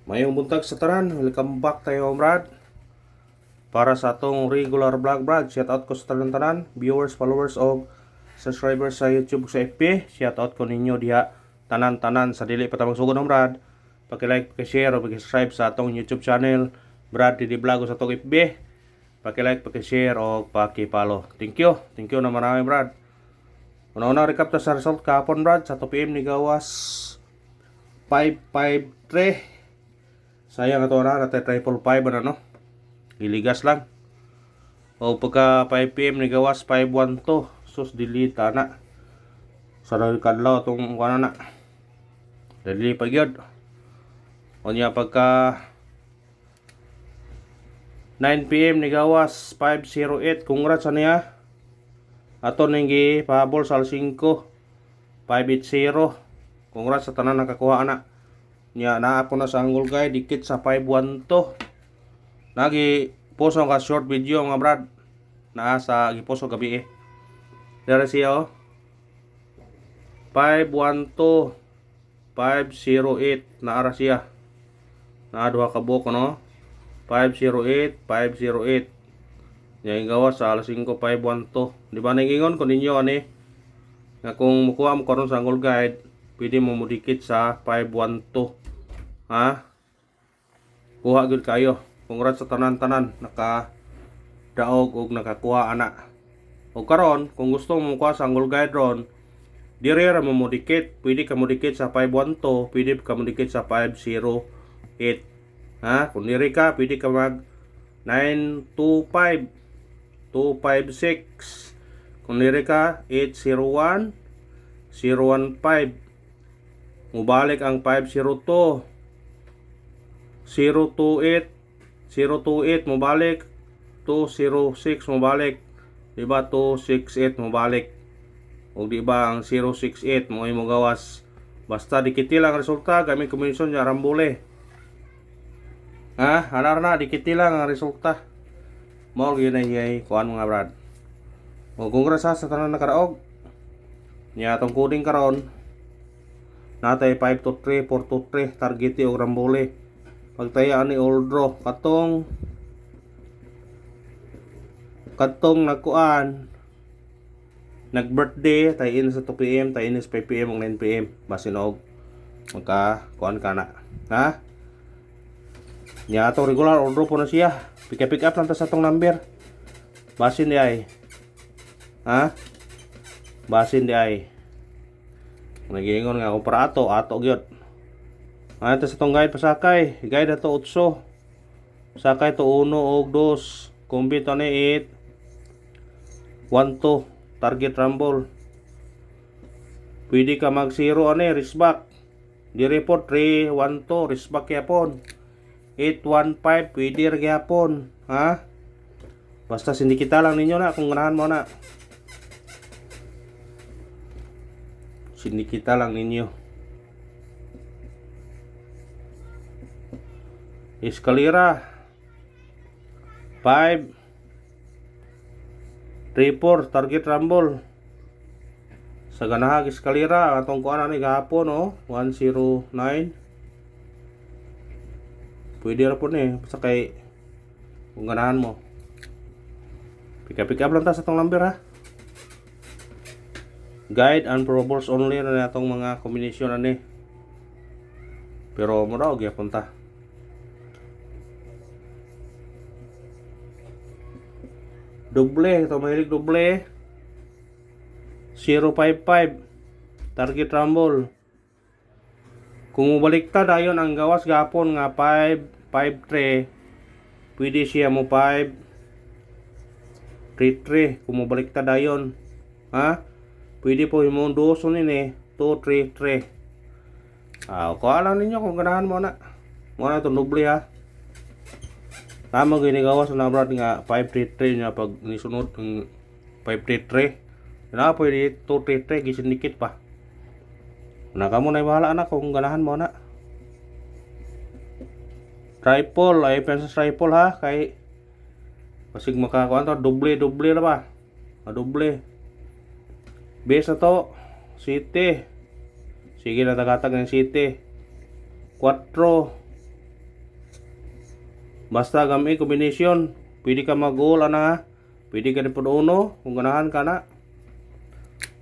Mayong buntag sa tanan, welcome back tayo Brad. Para sa atong regular vlog Brad, shout out ko sa tanan viewers, followers o subscribers sa YouTube sa FB. Shout out ko ninyo diha tanan-tanan sa dili pa ta magsugod ng Brad. Paki-like, paki-share o paki-subscribe sa atong YouTube channel Brad Didi Vlog sa atong FB. Paki-like, paki-share o paki-follow. Thank you. Thank you na marami Brad. Una-una recap ta sa result kahapon Brad sa 2 PM ni gawas 553. Sayang ato na triple 5 no. Iligas lang. O pagka 5 PM ni gawas 512 sus dilita na. Sa kadlaw tong kuno na. Dili pa gyud. Unya pagka 9 PM ni gawas 508 congrats niya. Ato ning gipahabol sa 5 580. Congrats sa tanan nakakuha na. Nya naa po na sa angle guide dikit sa 512. Nagi poso ka short video mga brad. Naa sa giposo gabi eh. Dere siya oh. 512 508 naara siya. Naa duha ka buok no. 508 508. Nya gawas sa alas 5 512. Di ba nangingon ko ninyo ani nga kung mukuha mo karon sa angle guide pwede mo mudikit sa 512. Ha? Kuha gud kayo. Congrats sa tanan-tanan naka daog og nakakuha ana. O karon kung gusto mo kuha sa angle guide ron, dire ra mo modikit. Pwede ka modikit sa 512, pwede ka modikit sa 508. Ha? Kung dire ka, pwede ka mag 925 256. Kung dire ka 801 015. Mubalik ang 502 028 028 mabalik 206 mabalik diba 268 mabalik o diba ang 068 mo ay mo gawas basta dikiti lang resulta gamit kombinasyon niya rambole ha hanar na dikiti lang ang resulta mo gyud ay kuan mga brad o congrats sa tanan nakaraog niya atong coding karon natay 5 to 3 4 to 3 target og rambole pagtayaan ni all draw katong nagkuan nag birthday tayin sa 2 PM tayin sa 5 PM ug 9 PM basin og magka kuan kana ha nya atong regular all draw po na siya pick up lang ta sa atong number basin di ay ha basin di ay nagingon nga ako para ato gyud. Ito sa itong guide pasakay. Guide ato 8. Sakay to 1 og 2. Kombi to ni 8. 1 2. Target rumble. Pwede ka mag 0 ani wristback. Di report 3 1 2 wristback yapon. 815 pwede ra gyapon. Ha? Basta sindikita lang ninyo na kung ganahan mo na. Sindikita lang ninyo. Eskalera 5 3-4 target rumble sa ganahag eskalera atong kuan ani gahapon oh 109 pwede ra po ni basta kay kung ganahan mo pick up lang ta sa atong number ha guide and probables only na atong mga combination ani pero mura og gyapon ta doble, ito mahilig doble 055 target rumble kung mubaliktad ayon ang gawas gapon nga 553 pwede siya mo 533 kung mubaliktad ayon ha pwede po yung doson ini 233 kuha lang ninyo kung ganahan mo na ito doble ha tama gini gawas na brad nga 533 nya pag nisunod ang 533 na pwede 233 gisindikit pa na kamo na bahala na kung ganahan mo na triple ay pensa triple ha kay pasig makakuan to doble ra ba doble base na to city sige na tagatag ng city 4 Basta gami kombinasyon. Pwede ka mag-goal ana. Pwede ka ni pud uno kung ganahan ka na.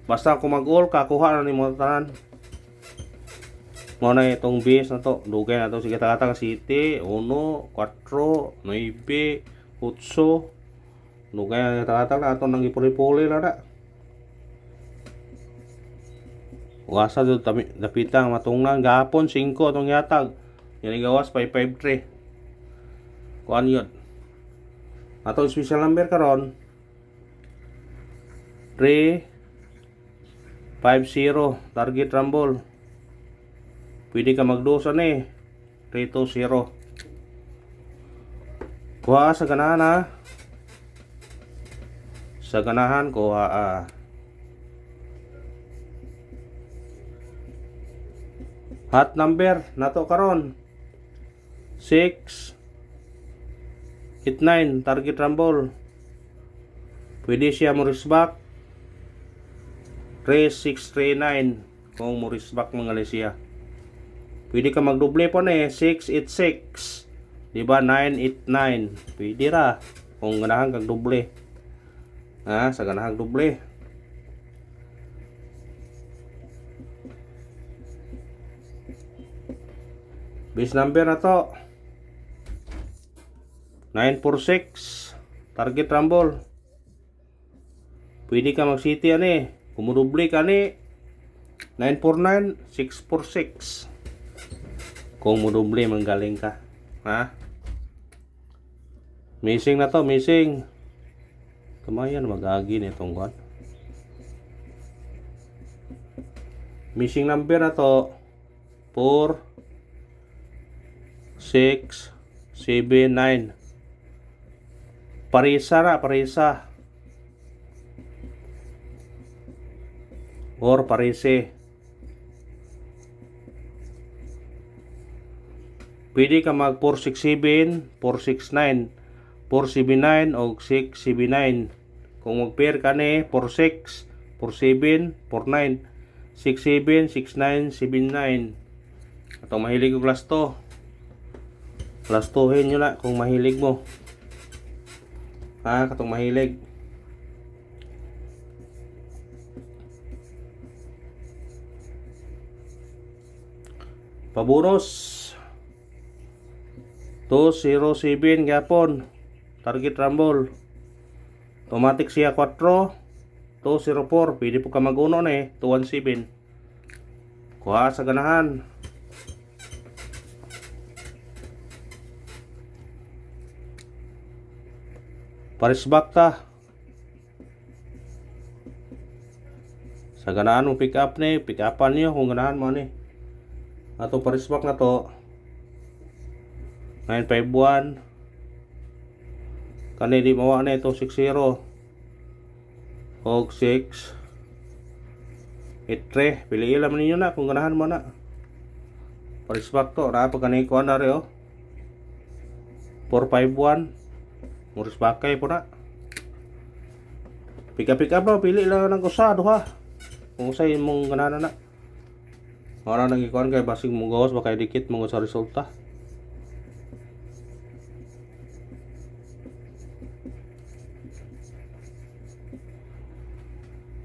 Basta kung mag-goal kakuha na nimo tanan. Mo na itong base na to. Dugay na to sige kata 7, 1, 4, 9, 8. Dugay na kata na ato nang ipuli-puli na da. Wasa dito dapitang matungnan gahapon 5 atong yatag. Yan gawas 553. Kuan yun. Atong special number karon 350 target rumble. Pwede ka magdusa ni 320. Kuha sa ganahan ha. Sa ganahan kuha hot number nato karon 689 target rumble. Pwede siya mo risback 3639 kung mo risback mga siya. Pwede ka magdoble po na 686. Diba 989. Pwede ra kung ganahan kag doble. Ha, sa ganahan doble. Base number na to 946 target rumble. Pwede ka mag city ani. Kumudoble ka ni 949 646. Kung mudoble manggaling ka. Ha? Missing na to, missing. Kamayan mag-agi nitong kwan. Missing number na to 4 6 7 9. Parisa na, parisa. Or parise. Pwede ka mag 467, 469, 479 o 679. Kung mag-pair ka ni 46, 47, 49, 67, 69, 79. Atong mahilig ko class 2. Class 2 nyo na kung mahilig mo. Ha, katong mahilig. Pabonus 207 gapon target rumble. Automatic siya 4 204. Pwede po ka mag-uno na 217. Kuha sa ganahan. Parisback ta. Sa ganahan mo pick up ni, pick upan niyo kung ganahan mo ni. Ato parisback na to 951. Kani di mawa na ito 60 og 6 83. Pili ilam ninyo na kung ganahan mo na. Parisback to na pag kanay ko na rin 451. Muris bakay po na. Pick up na. Pili lang ng kusado ha. Kung sa'yo mong ganahan na. Mara nang ikuan kay basig mong gawas baka dikit mong sa resulta.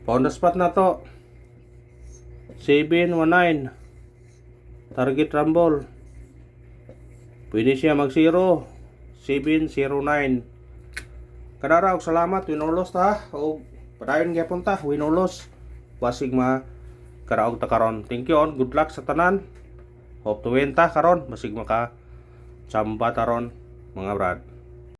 On the spot na to 719 target rumble. Pwede siya mag 0 709. Kadara og salamat winulos ta o padayon gyapon ta winulos basig ma karaog ta karon. Thank you on good luck sa tanan. Hope to win ta karon basig maka chamba taron mga brad.